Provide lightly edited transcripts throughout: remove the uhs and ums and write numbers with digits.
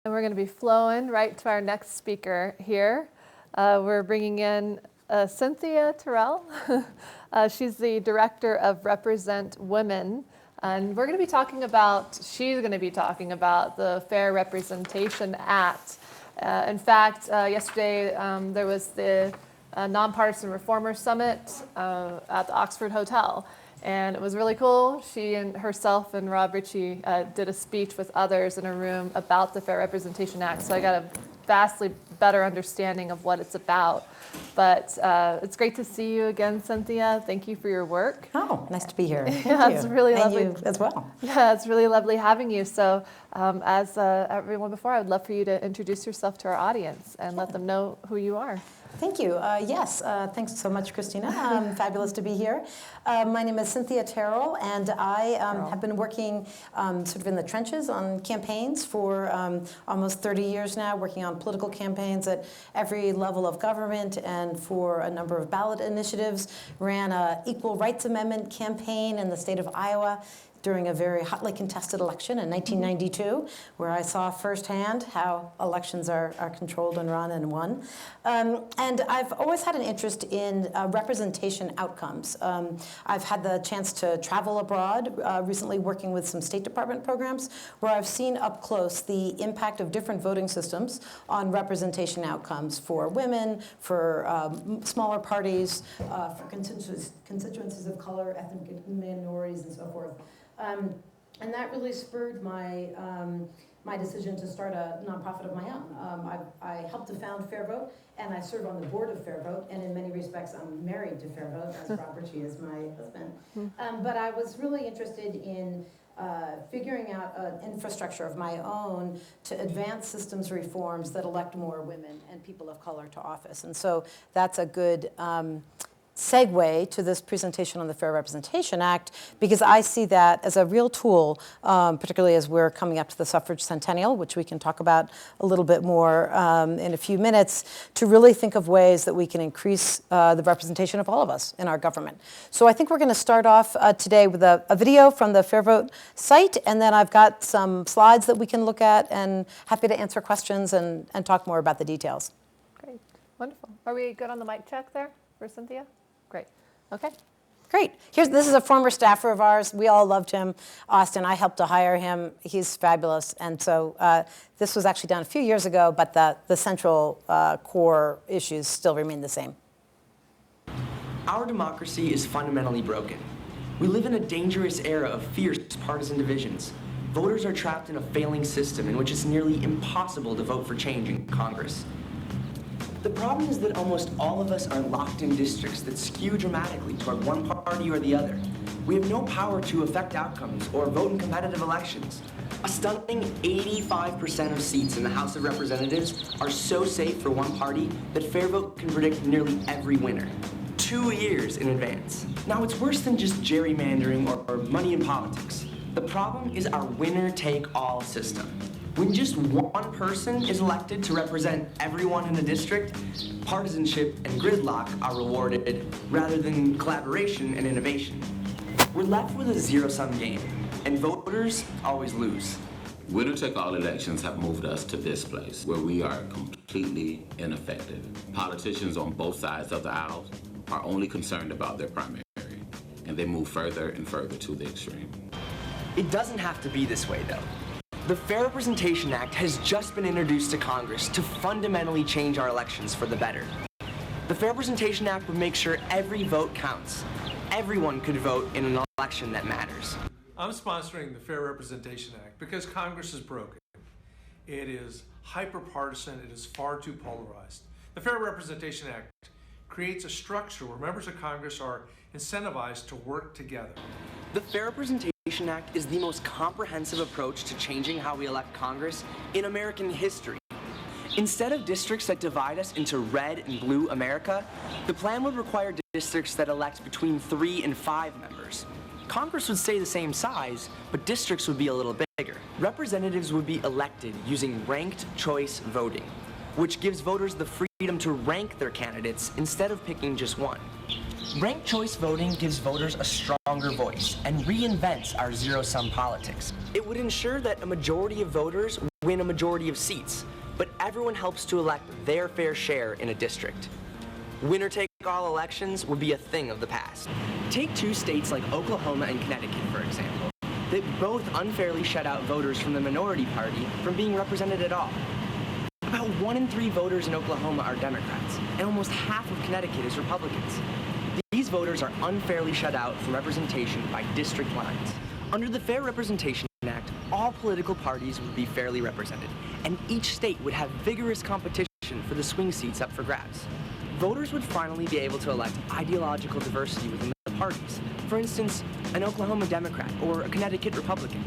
And we're going to be flowing right to our next speaker here. We're bringing in Cynthia Terrell. She's the director of Represent Women. And we're going to be talking about, she's going to be talking about the Fair Representation Act. In fact, yesterday there was the Nonpartisan Reformer Summit at the Oxford Hotel. And it was really cool. She and herself and Rob Ritchie did a speech with others in a room about the Fair Representation Act. So I got a vastly better understanding of what it's about. But it's great to see you again, Cynthia. Thank you for your work. Oh, nice to be here. Thank yeah, you. It's really and lovely. You as well. Yeah, it's really lovely having you. So as everyone before, I would love for you to introduce yourself to our audience and let them know who you are. Thank you. Yes, thanks so much, Christina. Fabulous to be here. My name is Cynthia Terrell, and I have been working sort of in the trenches on campaigns for almost 30 years now, working on political campaigns at every level of government and for a number of ballot initiatives. Ran an Equal Rights Amendment campaign in the state of Iowa during a very hotly contested election in 1992, where I saw firsthand how elections are controlled and run and won. And I've always had an interest in representation outcomes. I've had the chance to travel abroad, recently working with some State Department programs, where I've seen up close the impact of different voting systems on representation outcomes for women, for smaller parties, for constituencies of color, ethnic minorities, and so forth. And that really spurred my my decision to start a nonprofit of my own. I helped to found Fair Vote, and I serve on the board of Fair Vote, and in many respects I'm married to Fair Vote, as Rob Ritchie is my husband. But I was really interested in figuring out an infrastructure of my own to advance systems reforms that elect more women and people of color to office. And so that's a good segue to this presentation on the Fair Representation Act, because I see that as a real tool, particularly as we're coming up to the suffrage centennial, which we can talk about a little bit more in a few minutes, to really think of ways that we can increase the representation of all of us in our government. So I think we're going to start off today with a video from the Fair Vote site, and then I've got some slides that we can look at, and happy to answer questions and talk more about the details. Great, wonderful. Are we good on the mic check there for Cynthia? Great. Okay. Great. This is a former staffer of ours. We all loved him. Austin, I helped to hire him. He's fabulous. And so this was actually done a few years ago, but the central core issues still remain the same. Our democracy is fundamentally broken. We live in a dangerous era of fierce partisan divisions. Voters are trapped in a failing system in which it's nearly impossible to vote for change in Congress. The problem is that almost all of us are locked in districts that skew dramatically toward one party or the other. We have no power to affect outcomes or vote in competitive elections. A stunning 85% of seats in the House of Representatives are so safe for one party that Fair Vote can predict nearly every winner 2 years in advance. Now, it's worse than just gerrymandering or money in politics. The problem is our winner-take-all system. When just one person is elected to represent everyone in a district, partisanship and gridlock are rewarded rather than collaboration and innovation. We're left with a zero-sum game, and voters always lose. Winner-take-all elections have moved us to this place where we are completely ineffective. Politicians on both sides of the aisle are only concerned about their primary, and they move further and further to the extreme. It doesn't have to be this way, though. The Fair Representation Act has just been introduced to Congress to fundamentally change our elections for the better. The Fair Representation Act would make sure every vote counts. Everyone could vote in an election that matters. I'm sponsoring the Fair Representation Act because Congress is broken. It is hyper-partisan. It is far too polarized. The Fair Representation Act creates a structure where members of Congress are incentivized to work together. The Fair Representation Act is the most comprehensive approach to changing how we elect Congress in American history. Instead of districts that divide us into red and blue America, the plan would require districts that elect between 3 and 5 members. Congress would stay the same size, but districts would be a little bigger. Representatives would be elected using ranked choice voting, which gives voters the freedom to rank their candidates instead of picking just one. Ranked choice voting gives voters a strong stronger voice and reinvents our zero-sum politics. It would ensure that a majority of voters win a majority of seats, but everyone helps to elect their fair share in a district. Winner-take-all elections would be a thing of the past. Take two states like Oklahoma and Connecticut, for example. They both unfairly shut out voters from the minority party from being represented at all. About 1 in 3 voters in Oklahoma are Democrats, and almost half of Connecticut is Republicans. These voters are unfairly shut out from representation by district lines. Under the Fair Representation Act, all political parties would be fairly represented, and each state would have vigorous competition for the swing seats up for grabs. Voters would finally be able to elect ideological diversity within the parties. For instance, an Oklahoma Democrat or a Connecticut Republican.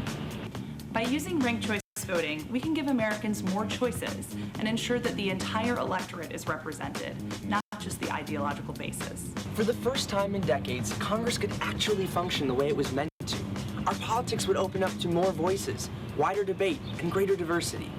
By using ranked choice voting, we can give Americans more choices and ensure that the entire electorate is represented, not just the ideological basis. For the first time in decades, Congress could actually function the way it was meant to. Our politics would open up to more voices, wider debate, and greater diversity.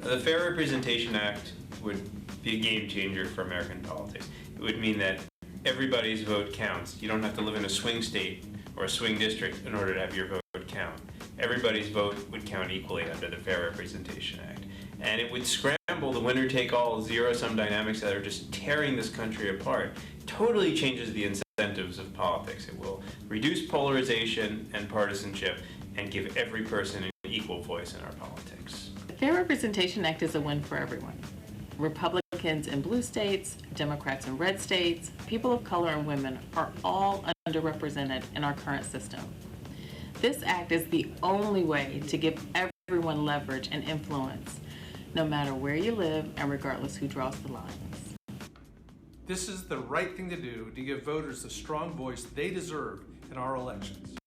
The Fair Representation Act would be a game changer for American politics. It would mean that everybody's vote counts. You don't have to live in a swing state or a swing district in order to have your vote count. Everybody's vote would count equally under the Fair Representation Act. And it would scramble the winner-take-all zero-sum dynamics that are just tearing this country apart. It totally changes the incentives of politics. It will reduce polarization and partisanship and give every person an equal voice in our politics. The Fair Representation Act is a win for everyone. Republicans in blue states, Democrats in red states, people of color and women are all underrepresented in our current system. This act is the only way to give everyone leverage and influence, no matter where you live and regardless who draws the lines. This is the right thing to do to give voters the strong voice they deserve in our elections.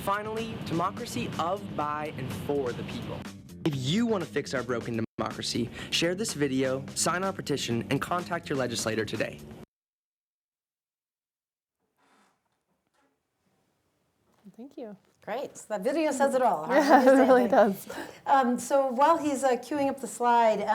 Finally, democracy of, by, and for the people. If you want to fix our broken democracy, share this video, sign our petition, and contact your legislator today. Thank you. Great. So that video says it all. Yeah, it really does. So while he's queuing up the slide,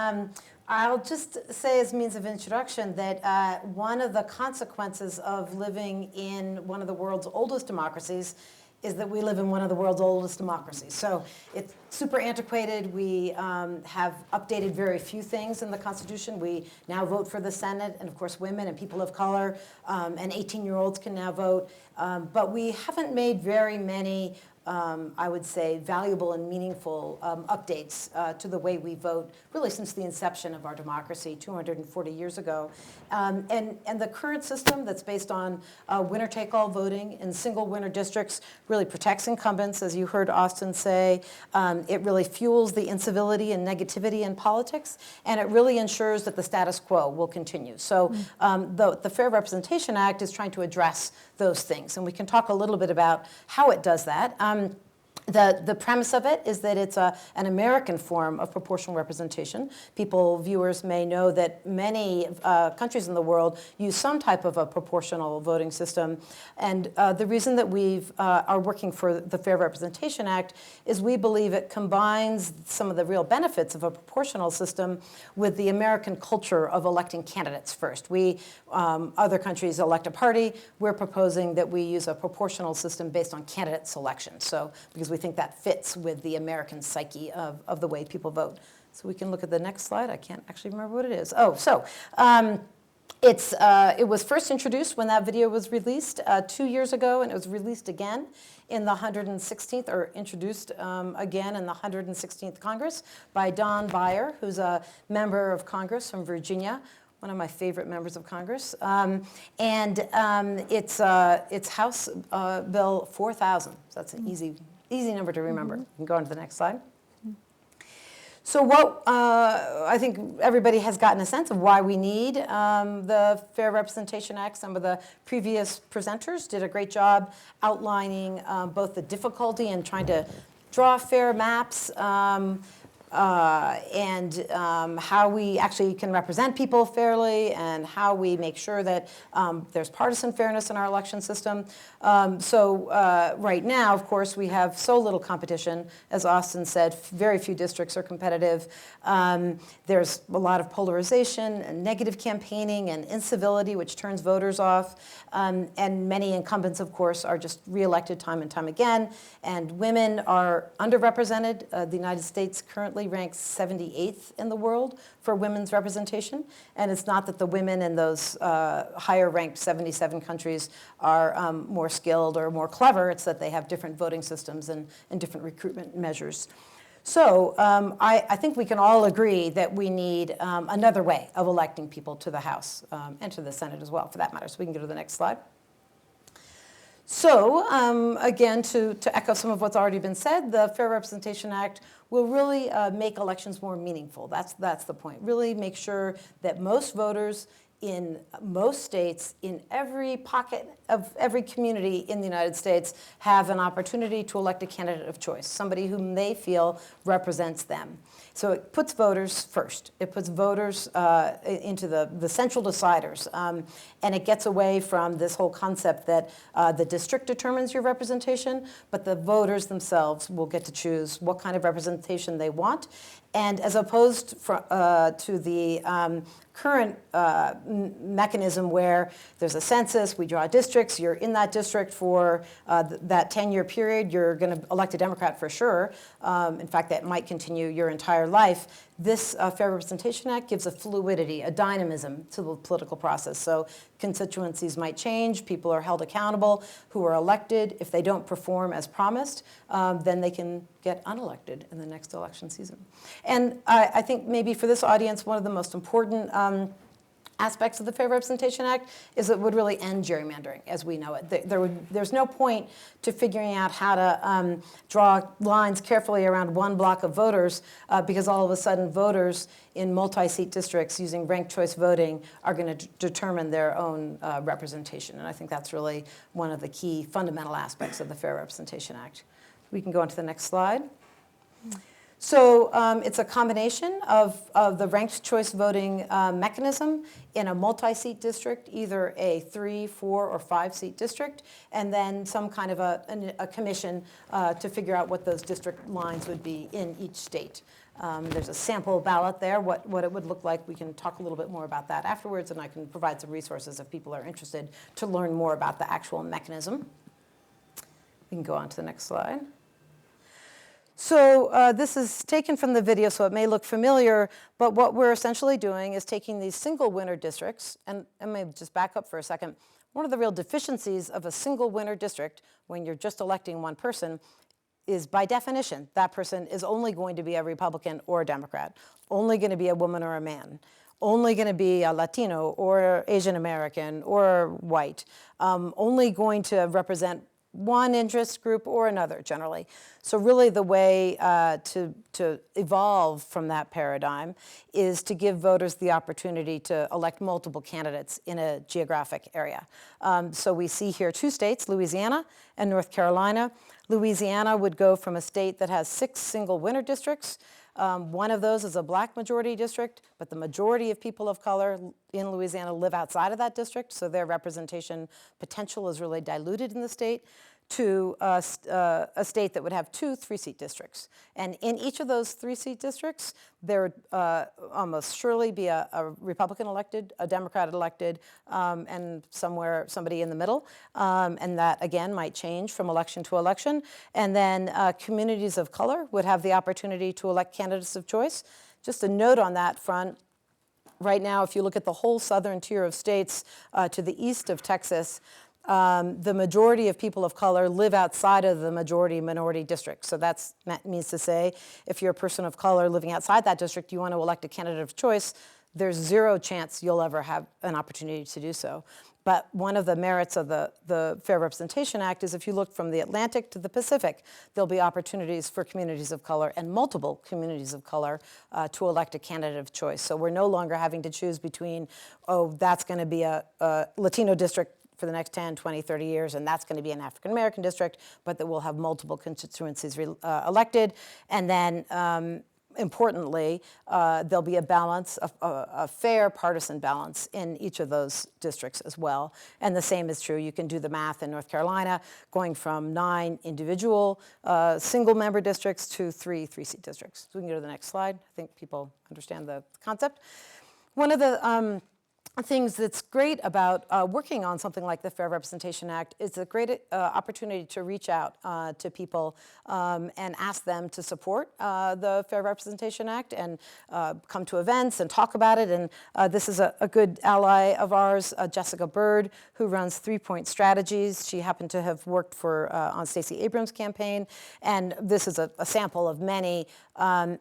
I'll just say as means of introduction that one of the consequences of living in one of the world's oldest democracies is that we live in one of the world's oldest democracies. So it's super antiquated. We have updated very few things in the Constitution. We now vote for the Senate, and of course women and people of color, and 18-year-olds can now vote. But we haven't made very many, I would say, valuable and meaningful updates to the way we vote, really since the inception of our democracy 240 years ago. And the current system that's based on winner-take-all voting in single winner districts really protects incumbents, as you heard Austin say. It really fuels the incivility and negativity in politics, and it really ensures that the status quo will continue. So the Fair Representation Act is trying to address those things, and we can talk a little bit about how it does that. The premise of it is that it's an American form of proportional representation. Viewers may know that many countries in the world use some type of a proportional voting system. And the reason that we are working for the Fair Representation Act is we believe it combines some of the real benefits of a proportional system with the American culture of electing candidates first. Other countries elect a party. We're proposing that we use a proportional system based on candidate selection. So, because we think that fits with the American psyche of the way people vote. So we can look at the next slide. I can't actually remember what it is. It was first introduced when that video was released 2 years ago, and it was released again in the 116th, or introduced again in the 116th Congress by Don Beyer, who's a member of Congress from Virginia, one of my favorite members of Congress. It's House Bill 4000. So that's an easy number to remember. You can go on to the next slide. So what I think everybody has gotten a sense of why we need the Fair Representation Act. Some of the previous presenters did a great job outlining both the difficulty in trying to draw fair maps, how we actually can represent people fairly, and how we make sure that there's partisan fairness in our election system. Right now, of course, we have so little competition. As Austin said, very few districts are competitive. There's a lot of polarization and negative campaigning and incivility, which turns voters off. And many incumbents, of course, are just reelected time and time again. And women are underrepresented. The United States currently ranks 78th in the world for women's representation. And it's not that the women in those higher ranked 77 countries are more skilled or more clever. It's that they have different voting systems and different recruitment measures. So I think we can all agree that we need another way of electing people to the House and to the Senate as well, for that matter. So we can go to the next slide. So again, to echo some of what's already been said, the Fair Representation Act will really make elections more meaningful. That's the point. Really make sure that most voters in most states, in every pocket of every community in the United States, have an opportunity to elect a candidate of choice, somebody whom they feel represents them. So it puts voters first. It puts voters into the central deciders. And it gets away from this whole concept that the district determines your representation, but the voters themselves will get to choose what kind of representation they want. And as opposed to the current mechanism where there's a census, we draw districts, you're in that district for that 10-year period, you're going to elect a Democrat for sure. In fact, that might continue your entire life. This Fair Representation Act gives a fluidity, a dynamism to the political process. So constituencies might change, people are held accountable who are elected. If they don't perform as promised, then they can get unelected in the next election season. And I think maybe for this audience, one of the most important aspects of the Fair Representation Act is it would really end gerrymandering as we know it. There's no point to figuring out how to draw lines carefully around one block of voters because all of a sudden voters in multi-seat districts using ranked choice voting are going to determine their own representation. And I think that's really one of the key fundamental aspects of the Fair Representation Act. We can go on to the next slide. So it's a combination of the ranked choice voting mechanism in a multi-seat district, either a 3, 4, or 5-seat district, and then some kind of a commission to figure out what those district lines would be in each state. There's a sample ballot there, what it would look like. We can talk a little bit more about that afterwards, and I can provide some resources if people are interested to learn more about the actual mechanism. We can go on to the next slide. So this is taken from the video, so it may look familiar, but what we're essentially doing is taking these single winner districts, and I may just back up for a second. One of the real deficiencies of a single winner district, when you're just electing one person, is by definition, that person is only going to be a Republican or a Democrat, only going to be a woman or a man, only going to be a Latino or Asian American or white, only going to represent one interest group or another, generally. So really the way to evolve from that paradigm is to give voters the opportunity to elect multiple candidates in a geographic area. So we see here 2 states, Louisiana and North Carolina. Louisiana would go from a state that has 6 single winner districts. One of those is a black majority district, but the majority of people of color in Louisiana live outside of that district, so their representation potential is really diluted in the state, to a state that would have 2 3-seat districts. And in each of those 3-seat districts, there would almost surely be a Republican elected, a Democrat elected, and somebody in the middle. And that, again, might change from election to election. And then communities of color would have the opportunity to elect candidates of choice. Just a note on that front. Right now, if you look at the whole southern tier of states to the east of Texas, the majority of people of color live outside of the majority-minority district. So that means to say, if you're a person of color living outside that district, you want to elect a candidate of choice, there's 0 chance you'll ever have an opportunity to do so. But one of the merits of the Fair Representation Act is if you look from the Atlantic to the Pacific, there'll be opportunities for communities of color and multiple communities of color to elect a candidate of choice. So we're no longer having to choose between, oh, that's going to be a Latino district for the next 10, 20, 30 years, and that's going to be an African-American district, but that we'll have multiple constituencies elected. And then importantly, there'll be a balance, a fair partisan balance in each of those districts as well. And the same is true. You can do the math in North Carolina, going from 9 individual single-member districts to 3 three-seat districts. So we can go to the next slide. I think people understand the concept. One of the things that's great about working on something like the Fair Representation Act is a great opportunity to reach out to people and ask them to support the Fair Representation Act and come to events and talk about it. And this is a good ally of ours, Jessica Bird, who runs 3 Point Strategies. She happened to have worked for on Stacey Abrams' campaign, and this is a sample of many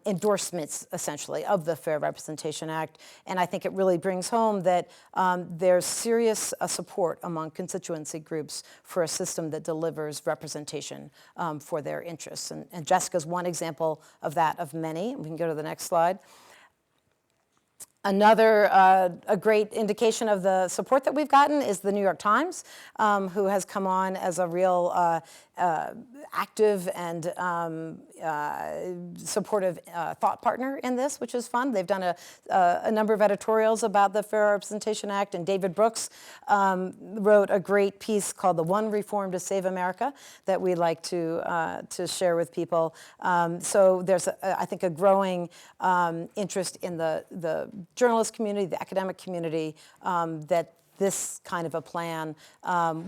endorsements, essentially, of the Fair Representation Act. And I think it really brings home that there's serious support among constituency groups for a system that delivers representation for their interests. And Jessica's one example of that, of many. We can go to the next slide. Another a great indication of the support that we've gotten is the New York Times, who has come on as a real active and supportive thought partner in this, which is fun. They've done a number of editorials about the Fair Representation Act, and David Brooks wrote a great piece called "The One Reform to Save America" that we'd like to share with people. So there's, I think, a growing interest in the journalist community, the academic community, that this kind of a plan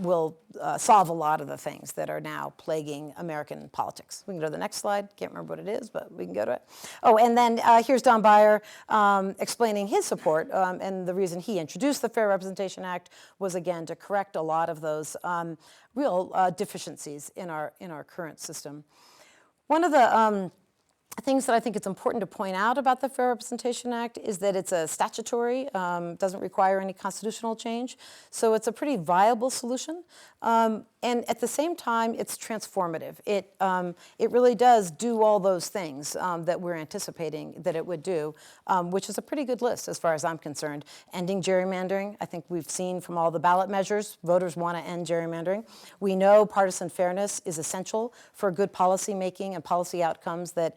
will solve a lot of the things that are now plaguing American politics. We can go to the next slide. Can't remember what it is, but we can go to it. Oh, and then here's Don Beyer explaining his support, and the reason he introduced the Fair Representation Act was, again, to correct a lot of those real deficiencies in our current system. One of the things that I think it's important to point out about the Fair Representation Act is that it's a statutory, doesn't require any constitutional change, so it's a pretty viable solution. And at the same time, it's transformative. It really does do all those things that we're anticipating that it would do, which is a pretty good list as far as I'm concerned. Ending gerrymandering, I think we've seen from all the ballot measures, voters want to end gerrymandering. We know partisan fairness is essential for good policy making and policy outcomes that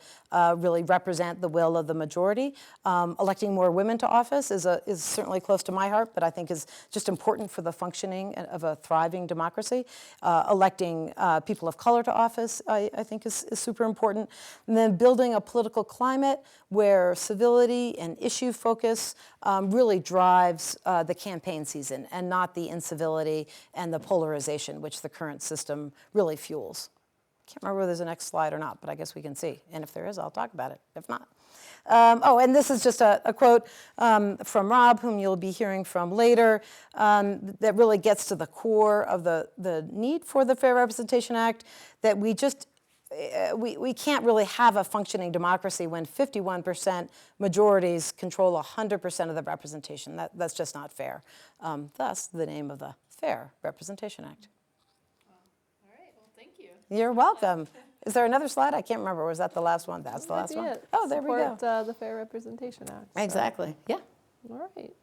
really represent the will of the majority. Electing more women to office is certainly close to my heart, but I think is just important for the functioning of a thriving democracy. Electing people of color to office, I think, is super important. And then building a political climate where civility and issue focus really drives the campaign season and not the incivility and the polarization which the current system really fuels. Can't remember whether there's a next slide or not, but I guess we can see. And if there is, I'll talk about it. If not. Oh, and this is just a quote from Rob, whom you'll be hearing from later, that really gets to the core of the need for the Fair Representation Act, that we just, we can't really have a functioning democracy when 51% majorities control 100% of the representation. That's just not fair. Thus, the name of the Fair Representation Act. You're welcome. Is there another slide? I can't remember. Was that the last one? That's the last one. Oh, there we go. Support the Fair Representation Act. So. Exactly. Yeah. All right.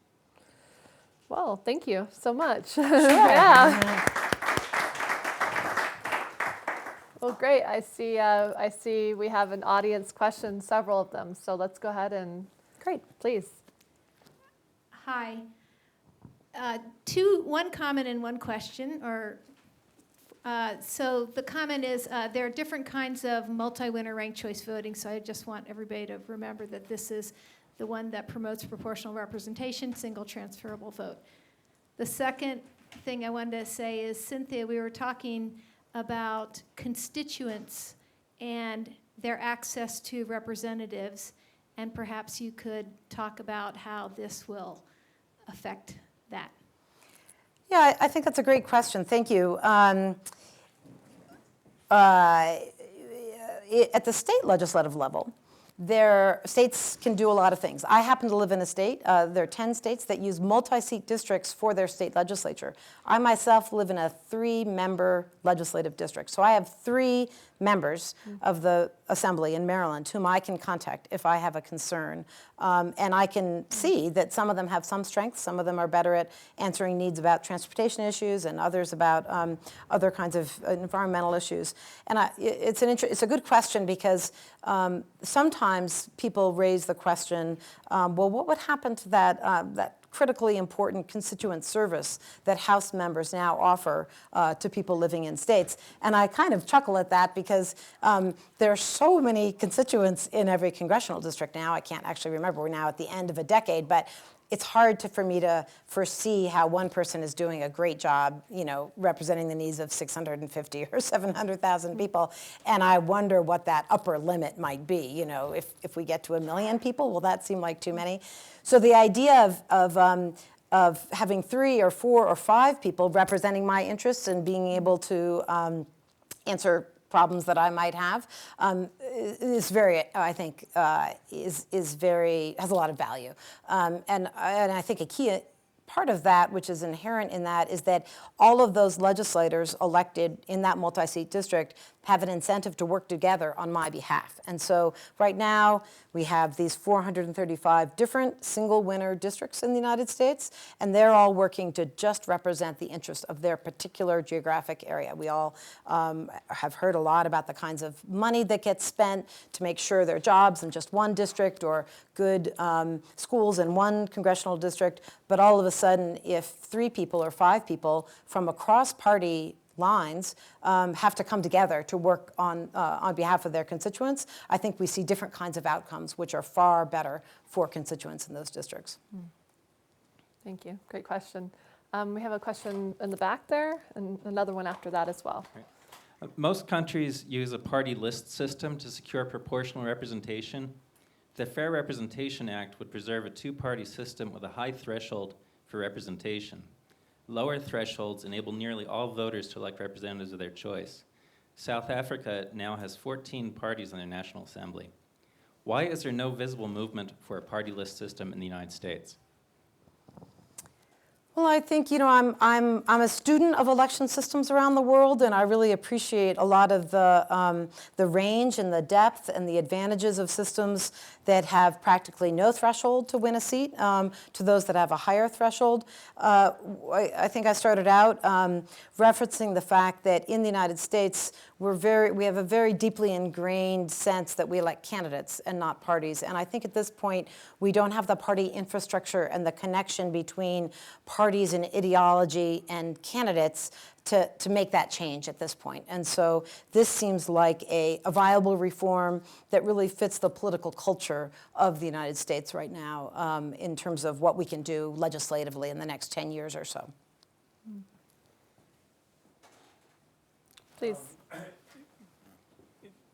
Well, thank you so much. Sure. Yeah. Well, great. I see we have an audience question, several of them. So let's go ahead and Great. Please. Hi. One comment and one question, so the comment is there are different kinds of multi-winner ranked choice voting, so I just want everybody to remember that this is the one that promotes proportional representation, single transferable vote. The second thing I wanted to say is, Cynthia, we were talking about constituents and their access to representatives, and perhaps you could talk about how this will affect that. Yeah, I think that's a great question. Thank you. At the state legislative level, states can do a lot of things. I happen to live in a state, there are 10 states that use multi-seat districts for their state legislature. I myself live in a 3-member legislative district. So I have 3 members of the Assembly in Maryland whom I can contact if I have a concern. And I can see that some of them have some strengths, some of them are better at answering needs about transportation issues and others about other kinds of environmental issues. And it's a good question because sometimes sometimes people raise the question, well, what would happen to that critically important constituent service that House members now offer to people living in states? And I kind of chuckle at that because there are so many constituents in every congressional district now. I can't actually remember. We're now at the end of a decade, but it's hard for me to foresee how one person is doing a great job, representing the needs of 650 or 700,000 people. And I wonder what that upper limit might be. If we get to 1 million people, will that seem like too many? So the idea of having 3 or 4 or 5 people representing my interests and being able to answer problems that I might have is very, I think, has a lot of value. And I think a key part of that, which is inherent in that, is that all of those legislators elected in that multi-seat district have an incentive to work together on my behalf. And so right now, we have these 435 different single winner districts in the United States, and they're all working to just represent the interests of their particular geographic area. We all have heard a lot about the kinds of money that gets spent to make sure there are jobs in just one district or good schools in one congressional district. But all of a sudden, if 3 people or 5 people from across party lines have to come together to work on behalf of their constituents, I think we see different kinds of outcomes which are far better for constituents in those districts. Thank you. Great question. We have a question in the back there and another one after that as well. Right. Most countries use a party list system to secure proportional representation. The Fair Representation Act would preserve a 2-party system with a high threshold for representation. Lower thresholds enable nearly all voters to elect representatives of their choice. South Africa now has 14 parties in their National Assembly. Why is there no visible movement for a party list system in the United States? Well, I think, I'm a student of election systems around the world, and I really appreciate a lot of the range and the depth and the advantages of systems that have practically no threshold to win a seat to those that have a higher threshold. I think I started out referencing the fact that in the United States, we have a very deeply ingrained sense that we elect candidates and not parties. And I think at this point, we don't have the party infrastructure and the connection between parties and ideology and candidates to make that change at this point. And so this seems like a viable reform that really fits the political culture of the United States right now in terms of what we can do legislatively in the next 10 years or so. Please.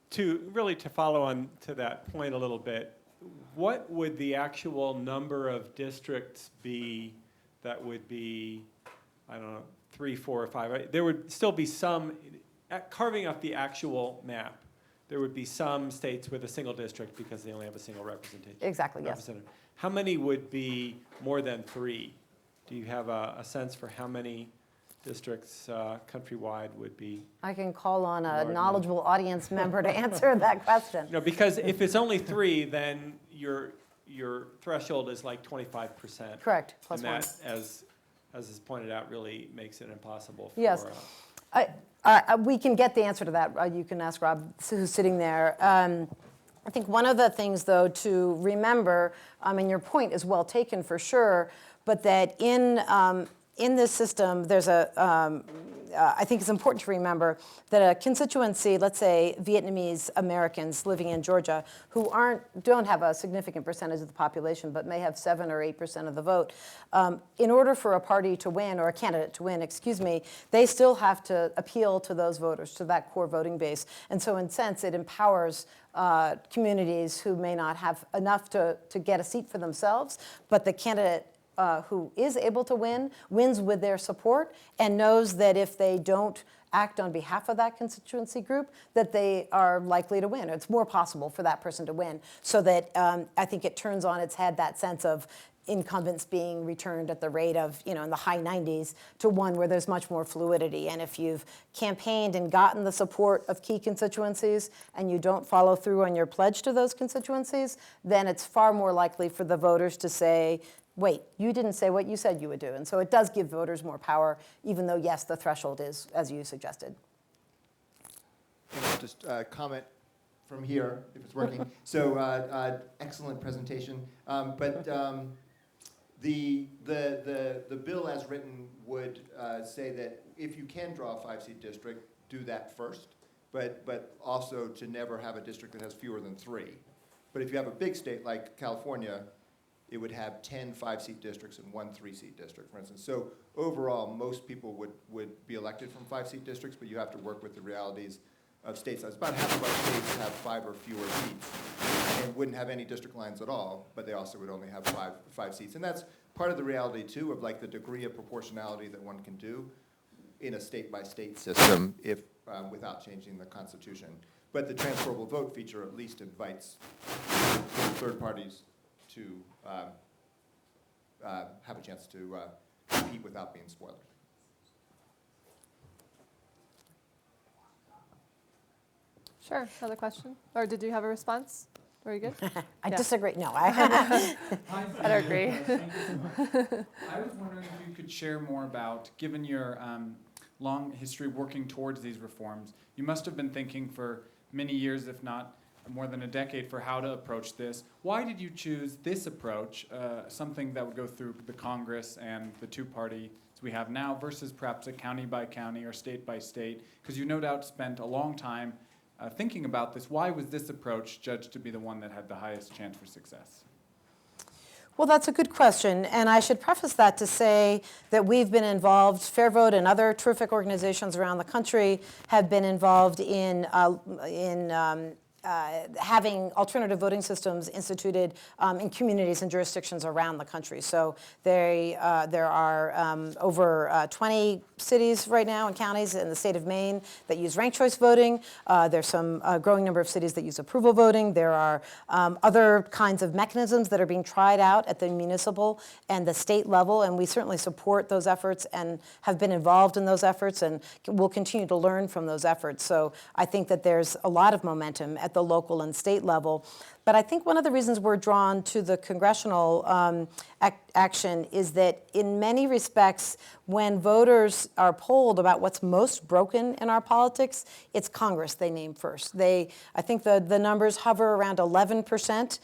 To follow on to that point a little bit, what would the actual number of districts be that would be, I don't know, 3, 4, or 5? Right? There would still be some, carving up the actual map, there would be some states with a single district because they only have a single representation. Exactly, yes. How many would be more than 3? Do you have a sense for how many districts countrywide would be? I can call on a knowledgeable audience member to answer that question. No, because if it's only 3, then your threshold is like 25%. Correct, plus and that, 1. as is pointed out, really makes it impossible for... Yes. We can get the answer to that. You can ask Rob, who's sitting there. I think one of the things, though, to remember, and your point is well taken for sure, but that in this system, there's I think it's important to remember that a constituency, let's say Vietnamese Americans living in Georgia, who don't have a significant percentage of the population, but may have 7 or 8% of the vote, in order for a party to win, or a candidate to win, they still have to appeal to those voters, to that core voting base. And so in a sense, it empowers communities who may not have enough to get a seat for themselves, but the candidate who is able to wins with their support, and knows that if they don't act on behalf of that constituency group, that they are likely to win. It's more possible for that person to win. So that I think it turns on its head that sense of incumbents being returned at the rate of, in the high 90s to one where there's much more fluidity. And if you've campaigned and gotten the support of key constituencies and you don't follow through on your pledge to those constituencies, then it's far more likely for the voters to say, wait, you didn't say what you said you would do. And so it does give voters more power, even though, yes, the threshold is, as you suggested. Just comment from here, if it's working. So excellent presentation. But the bill as written would say that if you can draw a 5-seat district, do that first, but also to never have a district that has fewer than 3. But if you have a big state like California, it would have 10 5-seat districts and 1 3-seat district, for instance. So overall, most people would be elected from 5-seat districts, but you have to work with the realities of state size. About half of our states have 5 or fewer seats and wouldn't have any district lines at all, but they also would only have five seats. And that's part of the reality, too, of like the degree of proportionality that one can do in a state-by-state system if without changing the Constitution. But the transferable vote feature at least invites third parties to have a chance to compete without being spoiled. Sure, another question? Or did you have a response? Were you good? I Yeah. disagree. No, I don't agree. I was wondering if you could share more about, given your long history working towards these reforms, you must have been thinking for many years, if not more than a decade, for how to approach this. Why did you choose this approach, something that would go through the Congress and the two-party we have now, versus perhaps a county by county or state by state? Because you no doubt spent a long time thinking about this. Why was this approach judged to be the one that had the highest chance for success? Well, that's a good question, and I should preface that to say that we've been involved, Fair Vote and other terrific organizations around the country have been involved in having alternative voting systems instituted in communities and jurisdictions around the country. So there are over 20 cities right now and counties in the state of Maine that use ranked choice voting. There's some growing number of cities that use approval voting. There are other kinds of mechanisms that are being tried out at the municipal and the state level, and we certainly support those efforts and have been involved in those efforts and will continue to learn from those efforts. So I think that there's a lot of momentum at the local and state level. But I think one of the reasons we're drawn to the congressional action is that in many respects, when voters are polled about what's most broken in our politics, it's Congress they name first. I think the numbers hover around 11%.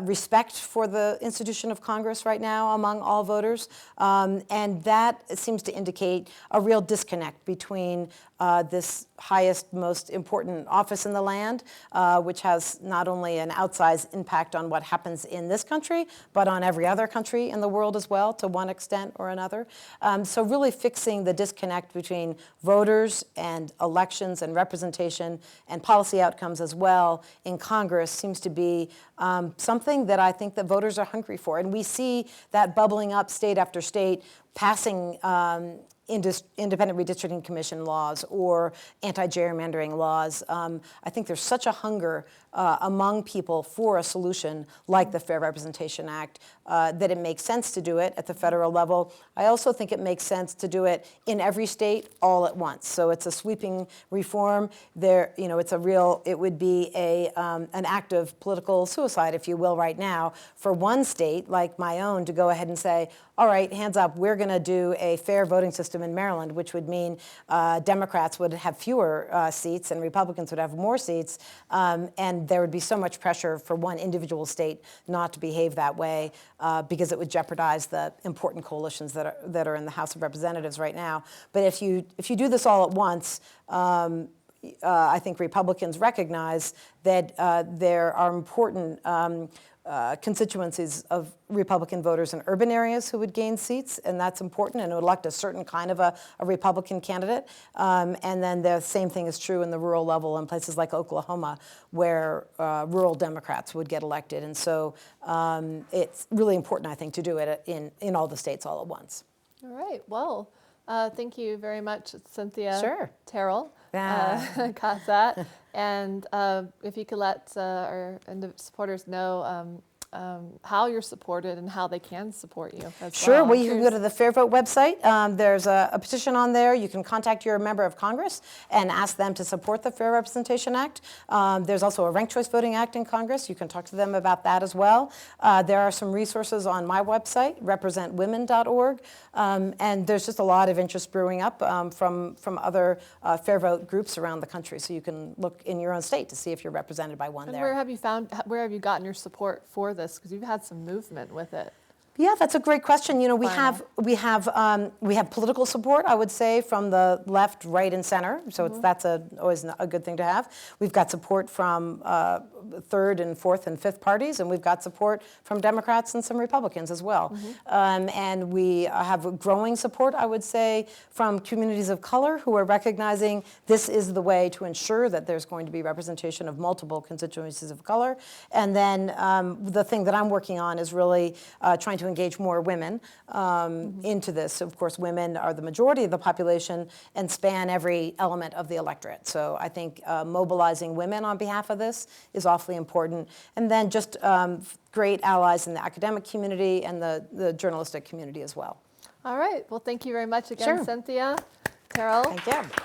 Respect for the institution of Congress right now among all voters. And that seems to indicate a real disconnect between this highest, most important office in the land, which has not only an outsized impact on what happens in this country, but on every other country in the world as well, to one extent or another. So really fixing the disconnect between voters and elections and representation and policy outcomes as well in Congress seems to be something that I think that voters are hungry for. And we see that bubbling up state after state, passing independent redistricting commission laws or anti-gerrymandering laws. I think there's such a hunger among people for a solution like the Fair Representation Act that it makes sense to do it at the federal level. I also think it makes sense to do it in every state all at once. So it's a sweeping reform. It would be an act of political suicide, if you will, right now for one state like my own to go ahead and say, all right, hands up, we're going to do a fair voting system in Maryland, which would mean Democrats would have fewer seats and Republicans would have more seats. And there would be so much pressure for one individual state not to behave that way because it would jeopardize the important coalitions that are in the House of Representatives right now. But if you do this all at once, I think Republicans recognize that there are important constituencies of Republican voters in urban areas who would gain seats, and that's important, and would elect a certain kind of a Republican candidate. And then the same thing is true in the rural level in places like Oklahoma, where rural Democrats would get elected. And so it's really important, I think, to do it in all the states all at once. All right. Well, thank you very much, Cynthia Sure. Terrell, Kasat. And if you could let our supporters know how you're supported and how they can support you as Sure. well. Well, you can go to the Fair Vote website. There's a petition on there. You can contact your member of Congress and ask them to support the Fair Representation Act. There's also a Ranked Choice Voting Act in Congress. You can talk to them about that as well. There are some resources on my website, representwomen.org. And there's just a lot of interest brewing up from other Fair Vote groups around the country. So you can look in your own state to see if you're represented by one And there. where have you gotten your support for this? Because you've had some movement with it. Yeah, that's a great question. You know, we have political support, I would say, from the left, right, and center. So that's always a good thing to have. We've got support from third and fourth and fifth parties, and we've got support from Democrats and some Republicans as well. And we have growing support, I would say, from communities of color who are recognizing this is the way to ensure that there's going to be representation of multiple constituencies of color. And then the thing that I'm working on is really trying to engage more women into this. Of course, women are the majority of the population and span every element of the electorate. So I think mobilizing women on behalf of this is awfully important. And then just great allies in the academic community and the journalistic community as well. All right. Well, thank you very much again, Sure. Cynthia Terrell. Thank you.